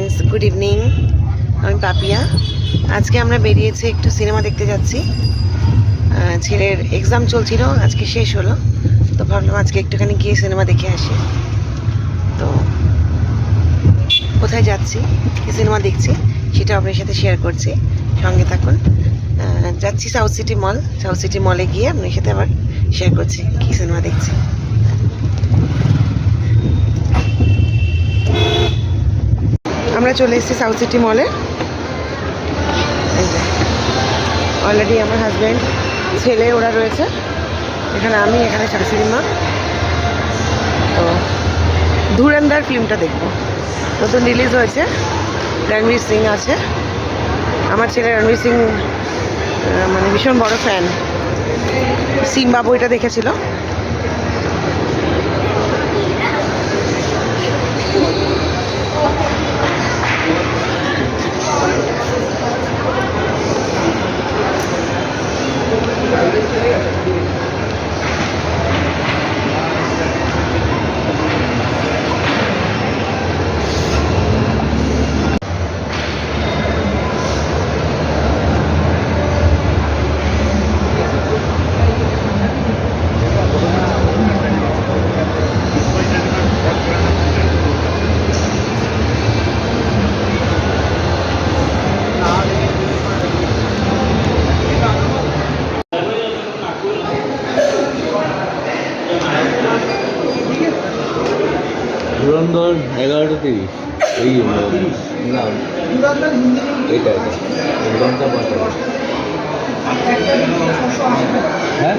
Friends, good evening. আমি পাপিয়া। আজকে আমরা বেরিয়েছি, একটু সিনেমা দেখতে যাচ্ছি। ছেলের এক্সাম চলছিল, আজকে শেষ হলো, তো ভাবলাম আজকে একটুখানি গিয়ে সিনেমা দেখে আসি। তো কোথায় যাচ্ছি, কি সিনেমা দেখছি, সেটা আপনার সাথে শেয়ার করছি, সঙ্গে থাকুন। যাচ্ছি সাউথ সিটি মল। সাউথ সিটি মলে গিয়ে আপনার সাথে আবার শেয়ার করছি কি সিনেমা দেখছি। আমরা চলে এসেছি সাউথ সিটি মলে। অলরেডি আমার হাজব্যান্ড, ছেলে ওরা রয়েছে এখানে, আমি এখানে শাশুড়ি মা। তো ধুরন্ধর ফিল্মটা দেখবো, নতুন রিলিজ হয়েছে, রণবীর সিং আছে। আমার ছেলে রণবীর সিং মানে ভীষণ বড় ফ্যান। সিম্বা বইটা দেখেছিল। ধুরন্ধর 11:30 এই না এটা ঘন্টা 5 হ্যাঁ।